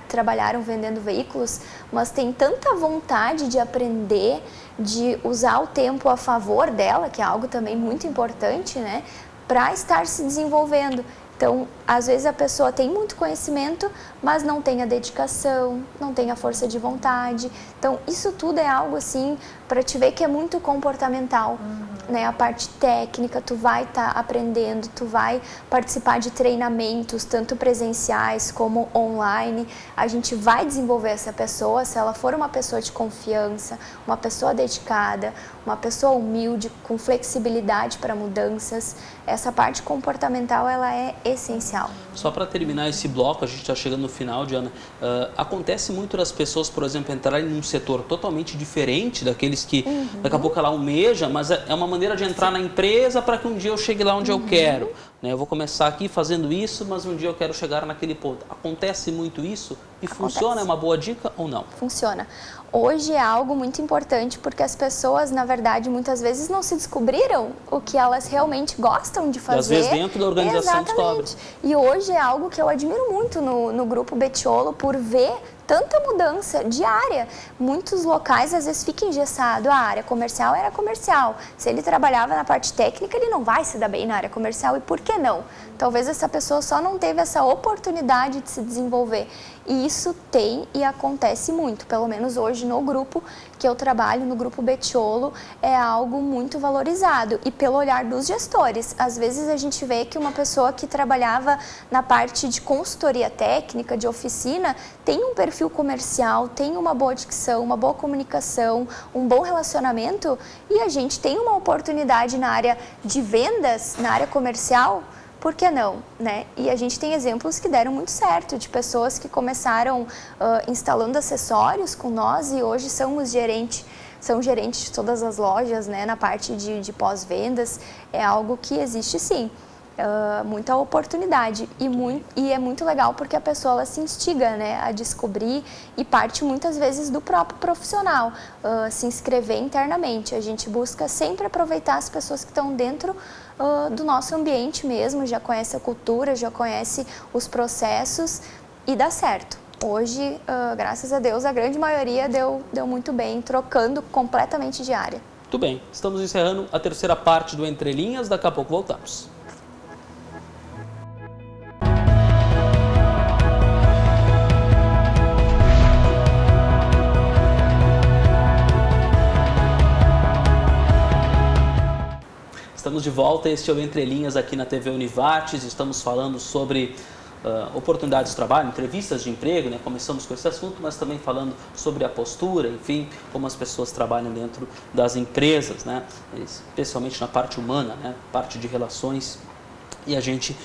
S3: trabalharam vendendo veículos, mas tem tanta vontade de aprender, de usar o tempo a favor dela, que é algo também muito importante, né, para estar se desenvolvendo. Então, às vezes a pessoa tem muito conhecimento, mas não tem a dedicação, não tem a força de vontade. Então, isso tudo é algo assim, para te ver que é muito comportamental, né? A parte técnica, tu vai estar aprendendo, tu vai participar de treinamentos, tanto presenciais como online. A gente vai desenvolver essa pessoa, se ela for uma pessoa de confiança, uma pessoa dedicada, uma pessoa humilde, com flexibilidade para mudanças. Essa parte comportamental, ela é essencial.
S1: Só para terminar esse bloco, a gente está chegando no final, Diana, acontece muito das pessoas, por exemplo, entrarem num setor totalmente diferente daqueles que daqui a pouco ela almeja, mas é uma maneira de entrar na empresa para que um dia eu chegue lá onde eu quero. Né? Eu vou começar aqui fazendo isso, mas um dia eu quero chegar naquele ponto. Acontece muito isso? E funciona? É uma boa dica ou não?
S3: Funciona. Hoje é algo muito importante porque as pessoas, na verdade, muitas vezes não se descobriram o que elas realmente gostam de fazer.
S1: E às vezes dentro da organização descobre.
S3: E hoje é algo que eu admiro muito no Grupo Bettiolo por ver tanta mudança diária. Muitos locais às vezes ficam engessados. A área comercial era comercial. Se ele trabalhava na parte técnica, ele não vai se dar bem na área comercial. E por que não? Talvez essa pessoa só não teve essa oportunidade de se desenvolver. E isso tem e acontece muito, pelo menos hoje no grupo que eu trabalho, no Grupo Bettiolo, é algo muito valorizado. E pelo olhar dos gestores, às vezes a gente vê que uma pessoa que trabalhava na parte de consultoria técnica, de oficina, tem um perfil comercial, tem uma boa dicção, uma boa comunicação, um bom relacionamento, e a gente tem uma oportunidade na área de vendas, na área comercial. Por que não, né? E a gente tem exemplos que deram muito certo, de pessoas que começaram instalando acessórios com nós e hoje são gerentes de todas as lojas, né? Na parte de pós-vendas, é algo que existe sim. Muita oportunidade e é muito legal porque a pessoa ela se instiga, né, a descobrir e parte muitas vezes do próprio profissional, se inscrever internamente. A gente busca sempre aproveitar as pessoas que estão dentro do nosso ambiente mesmo, já conhece a cultura, já conhece os processos e dá certo. Hoje, graças a Deus, a grande maioria deu muito bem, trocando completamente de área.
S1: Muito bem, estamos encerrando a terceira parte do Entre Linhas, daqui a pouco voltamos. Estamos de volta, este é o Entre Linhas aqui na TV Univates, estamos falando sobre oportunidades de trabalho, entrevistas de emprego, né? Começamos com esse assunto, mas também falando sobre a postura, enfim, como as pessoas trabalham dentro das empresas, né? Especialmente na parte humana, né? Parte de relações E a gente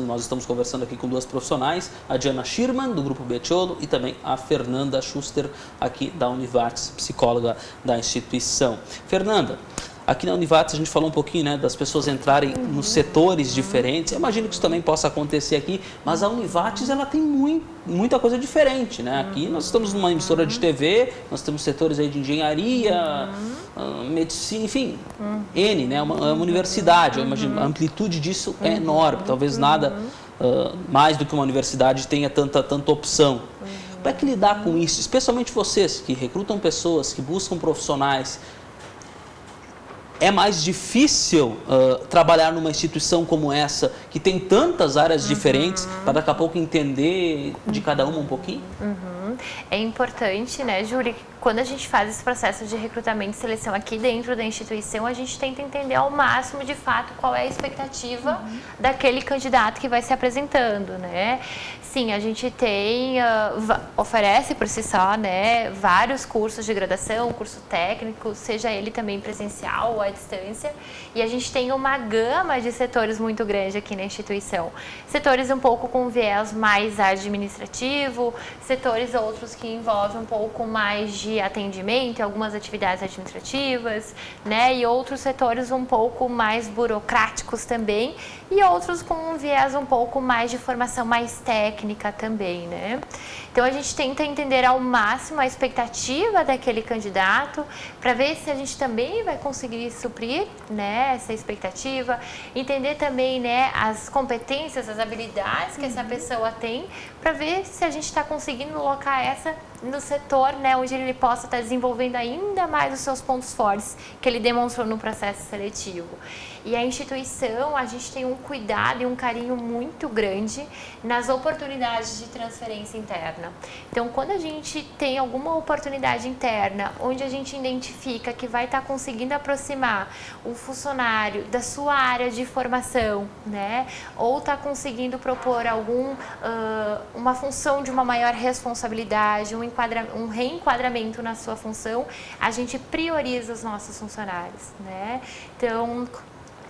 S1: nós estamos conversando aqui com duas profissionais, a Diana Schirman, do Grupo Becciolo, e também a Fernanda Schuster, aqui da Univates, psicóloga da instituição. Fernanda, aqui na Univates a gente falou um pouquinho, né, das pessoas entrarem nos setores diferentes. Eu imagino que isso também possa acontecer aqui, mas a Univates ela tem muita coisa diferente, né? Aqui nós estamos numa emissora de TV, nós temos setores aí de engenharia, medicina, enfim, N, né? Uma universidade. Eu imagino, a amplitude disso é enorme. Talvez nada mais do que uma universidade tenha tanta opção. Como é que lidar com isso? Especialmente vocês que recrutam pessoas, que buscam profissionais. É mais difícil trabalhar numa instituição como essa, que tem tantas áreas diferentes, para daqui a pouco entender de cada uma um pouquinho?
S2: É importante, né, Júlia, quando a gente faz esse processo de recrutamento e seleção aqui dentro da instituição, a gente tenta entender ao máximo, de fato, qual é a expectativa daquele candidato que vai se apresentando, né? Sim, a gente oferece por si só, né, vários cursos de graduação, curso técnico, seja ele também presencial ou à distância, e a gente tem uma gama de setores muito grande aqui na instituição. Setores um pouco com viés mais administrativo, setores outros que envolvem um pouco mais de atendimento, algumas atividades administrativas, né, e outros setores um pouco mais burocráticos também, e outros com um viés um pouco mais de formação mais técnica também, né? Então a gente tenta entender ao máximo a expectativa daquele candidato para ver se a gente também vai conseguir suprir, né, essa expectativa, entender também, né, as competências, as habilidades que essa pessoa tem, para ver se a gente está conseguindo colocar essa no setor, né, onde ele possa estar desenvolvendo ainda mais os seus pontos fortes que ele demonstrou no processo seletivo. E a instituição, a gente tem um cuidado e um carinho muito grande nas oportunidades de transferência interna. Então, quando a gente tem alguma oportunidade interna, onde a gente identifica que vai estar conseguindo aproximar um funcionário da sua área de formação, né, ou está conseguindo propor uma função de uma maior responsabilidade, um reenquadramento na sua função, a gente prioriza os nossos funcionários, né? Então,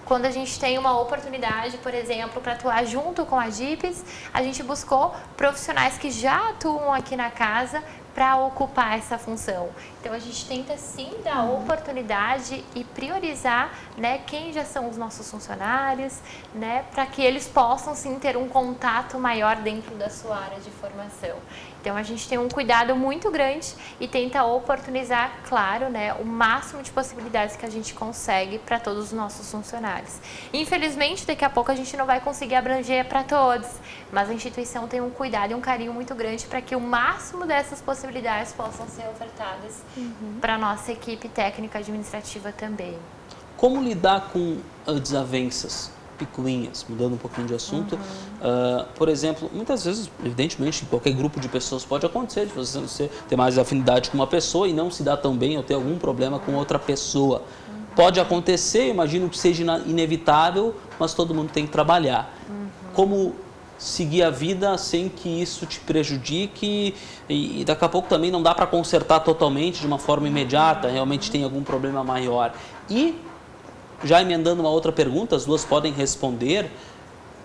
S2: quando a gente tem uma oportunidade, por exemplo, para atuar junto com a DIPES, a gente buscou profissionais que já atuam aqui na casa para ocupar essa função. Então, a gente tenta sim dar oportunidade e priorizar, né, quem já são os nossos funcionários, né, para que eles possam sim ter um contato maior dentro da sua área de formação. Então, a gente tem um cuidado muito grande e tenta oportunizar, claro, né, o máximo de possibilidades que a gente consegue para todos os nossos funcionários. Infelizmente, daqui a pouco a gente não vai conseguir abranger para todos, mas a instituição tem um cuidado e um carinho muito grande para que o máximo dessas possibilidades possam ser ofertadas para a nossa equipe técnica administrativa também.
S1: Como lidar com desavenças? Picuinhas, mudando um pouquinho de assunto. Por exemplo, muitas vezes, evidentemente, em qualquer grupo de pessoas pode acontecer de você ter mais afinidade com uma pessoa e não se dar tão bem ou ter algum problema com outra pessoa. Pode acontecer, imagino que seja inevitável, mas todo mundo tem que trabalhar. Como seguir a vida sem que isso te prejudique e daqui a pouco também não dá para consertar totalmente de uma forma imediata, realmente tem algum problema maior. E já emendando uma outra pergunta, as duas podem responder.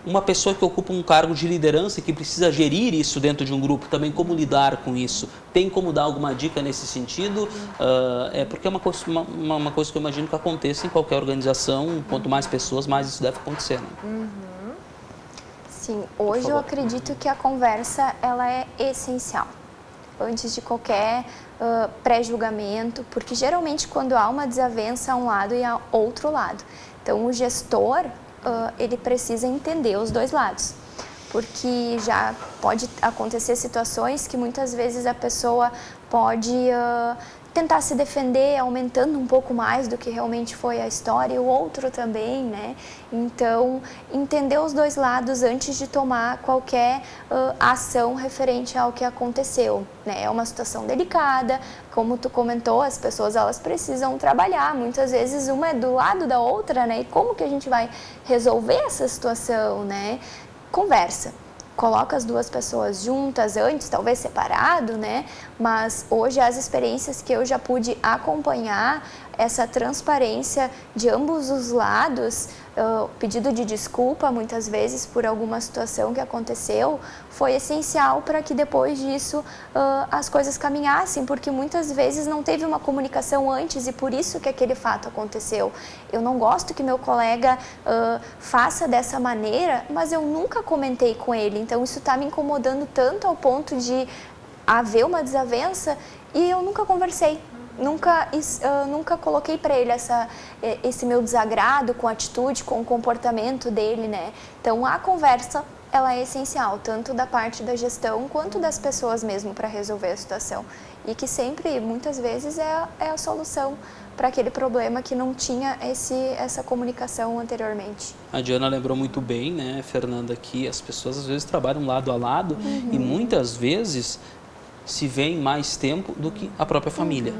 S1: Uma pessoa que ocupa um cargo de liderança e que precisa gerir isso dentro de um grupo, também como lidar com isso? Tem como dar alguma dica nesse sentido? Porque é uma coisa que eu imagino que aconteça em qualquer organização. Quanto mais pessoas, mais isso deve acontecer, né?
S3: Sim, hoje eu acredito que a conversa ela é essencial. Antes de qualquer pré-julgamento, porque geralmente quando há uma desavença há um lado e há outro lado. Então o gestor, ele precisa entender os dois lados, porque já pode acontecer situações que muitas vezes a pessoa pode tentar se defender, aumentando um pouco mais do que realmente foi a história, e o outro também, né? Então, entender os dois lados antes de tomar qualquer ação referente ao que aconteceu, né? É uma situação delicada, como tu comentou, as pessoas elas precisam trabalhar, muitas vezes uma é do lado da outra, né? E como que a gente vai resolver essa situação, né? Conversa. Coloca as duas pessoas juntas antes, talvez separado, né? Mas hoje as experiências que eu já pude acompanhar, essa transparência de ambos os lados pedido de desculpa, muitas vezes, por alguma situação que aconteceu, foi essencial para que depois disso as coisas caminhassem, porque muitas vezes não teve uma comunicação antes e por isso que aquele fato aconteceu. Eu não gosto que meu colega faça dessa maneira, mas eu nunca comentei com ele, então isso está me incomodando tanto ao ponto de haver uma desavença e eu nunca conversei. Nunca coloquei para ele esse meu desagrado com a atitude, com o comportamento dele, né? Então, a conversa, ela é essencial, tanto da parte da gestão, quanto das pessoas mesmo, para resolver a situação. E que sempre, muitas vezes, é a solução para aquele problema que não tinha essa comunicação anteriormente.
S1: A Diana lembrou muito bem, né, Fernanda, que as pessoas às vezes trabalham lado a lado e muitas vezes se vêem mais tempo do que a própria família.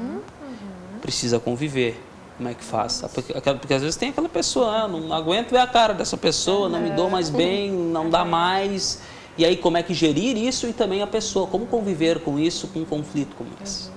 S1: Precisa conviver. Como é que faz? Porque às vezes tem aquela pessoa, não aguento ver a cara dessa pessoa, não me dou mais bem, não dá mais. E aí como é que gerir isso e também a pessoa, como conviver com isso, com um conflito como esse?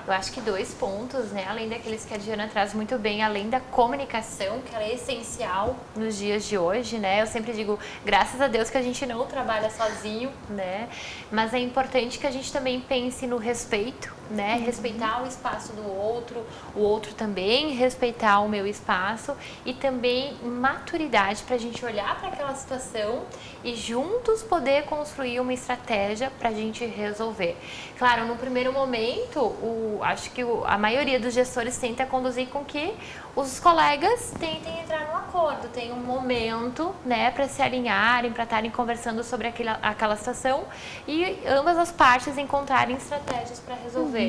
S2: Eu acho que 2 pontos, né? Além daqueles que a Diana traz muito bem, além da comunicação, que ela é essencial nos dias de hoje, né? Eu sempre digo, graças a Deus que a gente não trabalha sozinho, né? Mas é importante que a gente também pense no respeito, né? Respeitar o espaço do outro, o outro também respeitar o meu espaço e também maturidade para a gente olhar para aquela situação e juntos poder construir uma estratégia para a gente resolver. Claro, no primeiro momento, acho que a maioria dos gestores tenta conduzir com que os colegas tentem entrar num acordo, tem um momento, né, para se alinharem, para estarem conversando sobre aquela situação e ambas as partes encontrarem estratégias para resolver.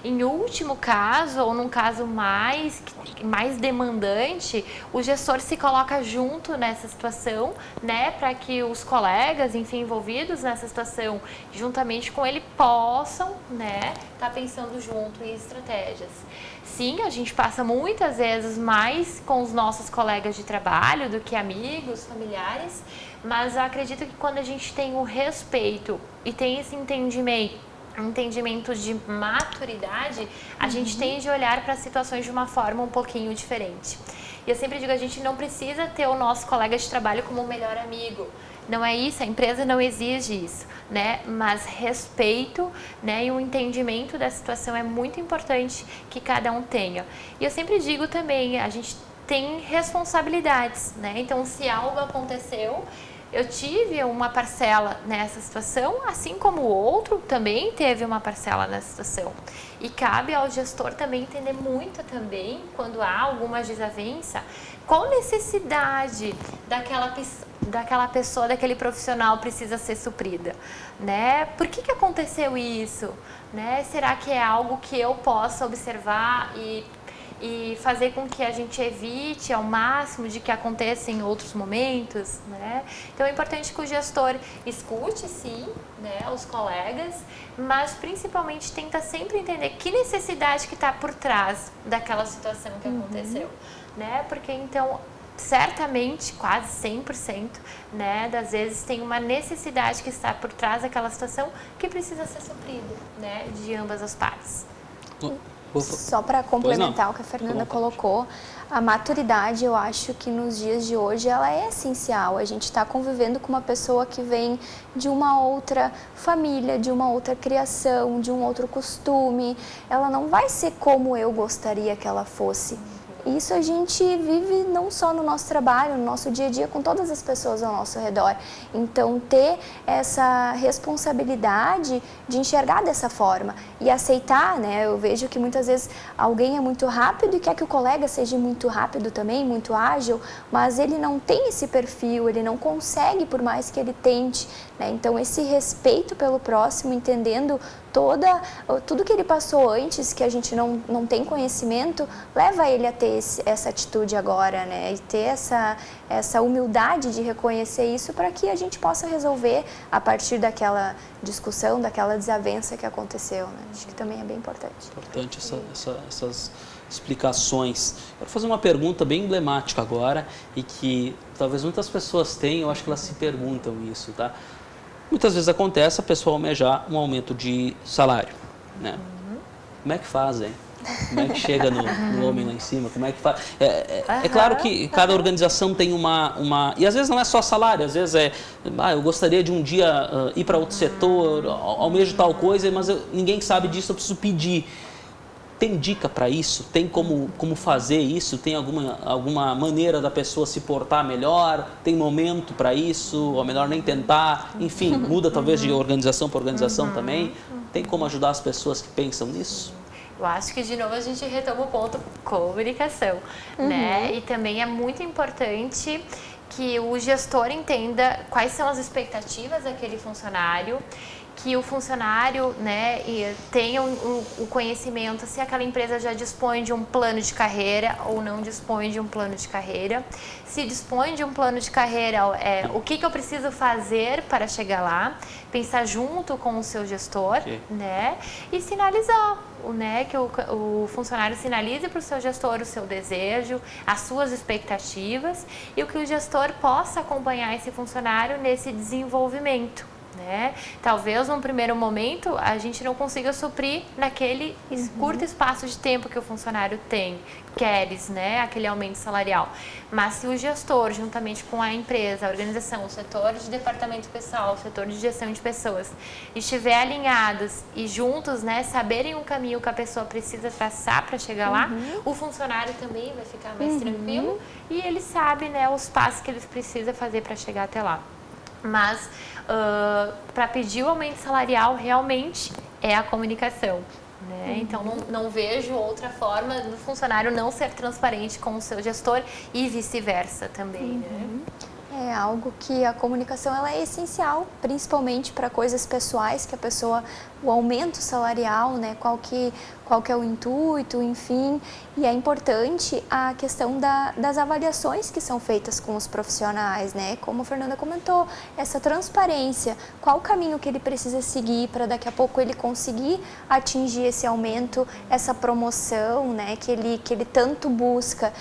S2: Em último caso, ou num caso mais demandante, o gestor se coloca junto nessa situação, né, para que os colegas, enfim, envolvidos nessa situação, juntamente com ele, possam, né, estar pensando junto em estratégias. Sim, a gente passa muitas vezes mais com os nossos colegas de trabalho do que amigos, familiares, mas eu acredito que quando a gente tem o respeito e tem esse entendimento de maturidade, a gente tende a olhar para as situações de uma forma um pouquinho diferente. E eu sempre digo, a gente não precisa ter o nosso colega de trabalho como o melhor amigo. Não é isso, a empresa não exige isso, né? Mas respeito, né, e um entendimento da situação é muito importante que cada um tenha. E eu sempre digo também, a gente tem responsabilidades, né? Então, se algo aconteceu, eu tive uma parcela nessa situação, assim como o outro também teve uma parcela nessa situação. E cabe ao gestor também entender muito também, quando há alguma desavença, qual necessidade daquela pessoa, daquele profissional precisa ser suprida, né? Por que aconteceu isso, né? Será que é algo que eu possa observar e fazer com que a gente evite ao máximo de que aconteça em outros momentos, né? Então é importante que o gestor escute, sim, né, os colegas, mas principalmente tenta sempre entender que necessidade que está por trás daquela situação que aconteceu, né? Porque então certamente, quase 100%, né, das vezes tem uma necessidade que está por trás daquela situação que precisa ser suprida, né, de ambas as partes.
S3: Só para complementar o que a Fernanda colocou, a maturidade, eu acho que nos dias de hoje ela é essencial. A gente está convivendo com uma pessoa que vem de uma outra família, de uma outra criação, de um outro costume. Ela não vai ser como eu gostaria que ela fosse. Isso a gente vive não só no nosso trabalho, no nosso dia a dia, com todas as pessoas ao nosso redor. Então, ter essa responsabilidade de enxergar dessa forma e aceitar, né? Eu vejo que muitas vezes alguém é muito rápido e quer que o colega seja muito rápido também, muito ágil, mas ele não tem esse perfil, ele não consegue por mais que ele tente, né? Então, esse respeito pelo próximo, entendendo tudo que ele passou antes, que a gente não tem conhecimento, leva ele a ter essa atitude agora, né? E ter essa humildade de reconhecer isso para que a gente possa resolver a partir daquela discussão, daquela desavença que aconteceu, né? Acho que também é bem importante.
S1: Importante essas explicações. Quero fazer uma pergunta bem emblemática agora e que talvez muitas pessoas tenham, eu acho que elas se perguntam isso, tá? Muitas vezes acontece a pessoa almejar um aumento de salário, né? Como é que fazem? Como é que chega no homem lá em cima? Como é que faz? É claro que cada organização tem uma... E às vezes não é só salário, às vezes eu gostaria de um dia ir para outro setor, almejo tal coisa, mas ninguém sabe disso, eu preciso pedir. Tem dica para isso? Tem como fazer isso? Tem alguma maneira da pessoa se portar melhor? Tem momento para isso? Ou melhor nem tentar? Enfim, muda talvez de organização para organização também. Tem como ajudar as pessoas que pensam nisso?
S2: Eu acho que, de novo, a gente retoma o ponto comunicação, né? E também é muito importante que o gestor entenda quais são as expectativas daquele funcionário, que o funcionário, né, tenha o conhecimento se aquela empresa já dispõe de um plano de carreira ou não dispõe de um plano de carreira. Se dispõe de um plano de carreira, o que eu preciso fazer para chegar lá, pensar junto com o seu gestor, né, e sinalizar, né, que o funcionário sinalize para o seu gestor o seu desejo, as suas expectativas e o que o gestor possa acompanhar esse funcionário nesse desenvolvimento. Né? Talvez num primeiro momento a gente não consiga suprir naquele curto espaço de tempo que o funcionário queres, né? Aquele aumento salarial. Mas se o gestor, juntamente com a empresa, a organização, o setor de departamento pessoal, o setor de gestão de pessoas, estiver alinhados e juntos, né, saberem o caminho que a pessoa precisa traçar para chegar lá, o funcionário também vai ficar mais tranquilo e ele sabe, né, os passos que ele precisa fazer para chegar até lá. Mas para pedir o aumento salarial realmente é a comunicação, né? Então não vejo outra forma do funcionário não ser transparente com o seu gestor e vice-versa também, né?
S3: É algo que a comunicação ela é essencial, principalmente para coisas pessoais, que a pessoa, o aumento salarial, né, qual que é o intuito, enfim, e é importante a questão das avaliações que são feitas com os profissionais, né, como a Fernanda comentou, essa transparência, qual o caminho que ele precisa seguir para daqui a pouco ele conseguir atingir esse aumento, essa promoção, né, que ele tanto busca,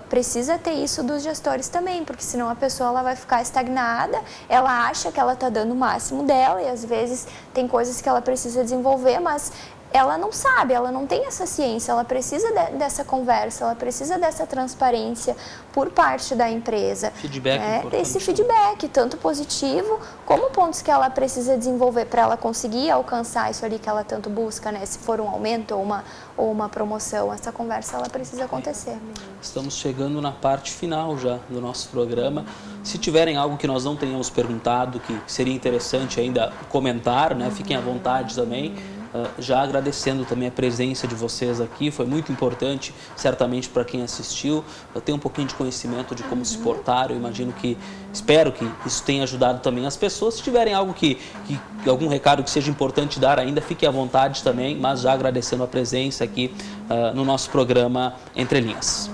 S3: precisa ter isso dos gestores também, porque senão a pessoa ela vai ficar estagnada, ela acha que ela está dando o máximo dela e às vezes tem coisas que ela precisa desenvolver, mas ela não sabe, ela não tem essa ciência, ela precisa dessa conversa, ela precisa dessa transparência por parte da empresa.
S1: Feedback,
S3: né? Esse feedback, tanto positivo, como pontos que ela precisa desenvolver para ela conseguir alcançar isso ali que ela tanto busca, né? Se for um aumento ou uma promoção, essa conversa ela precisa acontecer.
S1: Estamos chegando na parte final já do nosso programa. Se tiverem algo que nós não tenhamos perguntado, que seria interessante ainda comentar, né? Fiquem à vontade também. Já agradecendo também a presença de vocês aqui, foi muito importante, certamente para quem assistiu, ter um pouquinho de conhecimento de como se portar, espero que isso tenha ajudado também as pessoas. Se tiverem algo algum recado que seja importante dar ainda, fiquem à vontade também, mas já agradecendo a presença aqui no nosso programa Entre Linhas.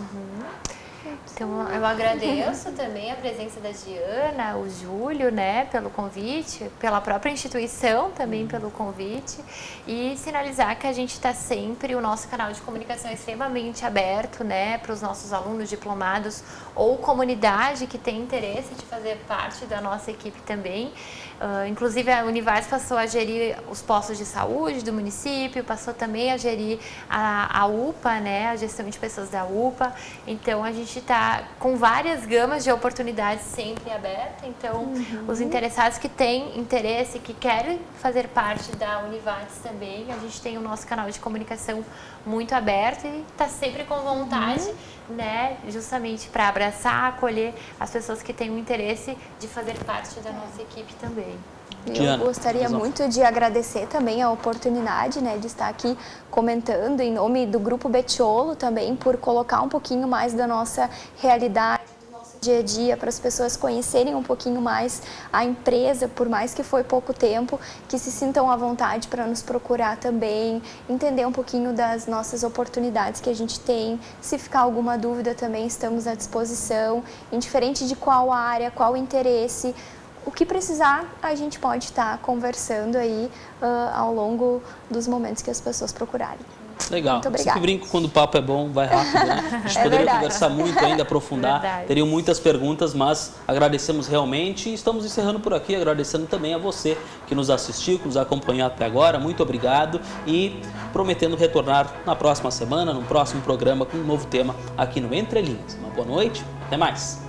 S2: Então, eu agradeço também a presença da Diana, o Júlio, né, pelo convite, pela própria instituição também pelo convite e sinalizar que a gente está sempre, o nosso canal de comunicação é extremamente aberto, né, para os nossos alunos diplomados ou comunidade que tem interesse de fazer parte da nossa equipe também. Inclusive a Univars passou a gerir os postos de saúde do município, passou também a gerir a UPA, né, a gestão de pessoas da UPA. Então a gente está com várias gamas de oportunidades sempre abertas. Então os interessados que têm interesse, que querem fazer parte da Univars também, a gente tem o nosso canal de comunicação muito aberto e está sempre com vontade, né, justamente para abraçar, acolher as pessoas que têm o interesse de fazer parte da nossa equipe também.
S3: Eu gostaria muito de agradecer também a oportunidade, né, de estar aqui comentando em nome do Grupo Betiolo também, por colocar um pouquinho mais da nossa realidade, do nosso dia a dia, para as pessoas conhecerem um pouquinho mais a empresa, por mais que foi pouco tempo, que se sintam à vontade para nos procurar também, entender um pouquinho das nossas oportunidades que a gente tem. Se ficar alguma dúvida também estamos à disposição, indiferente de qual área, qual interesse. O que precisar, a gente pode estar conversando aí ao longo dos momentos que as pessoas procurarem.
S1: Legal.
S3: Muito obrigada.
S1: Sempre brinco quando o papo é bom, vai rápido, né? A gente poderia
S3: verdade.
S1: conversar muito ainda, aprofundar.
S2: Verdade.
S1: Teriam muitas perguntas, mas agradecemos realmente e estamos encerrando por aqui, agradecendo também a você que nos assistiu, que nos acompanhou até agora. Muito obrigado e prometendo retornar na próxima semana, no próximo programa, com um novo tema aqui no Entre Linhas. Uma boa noite, até mais.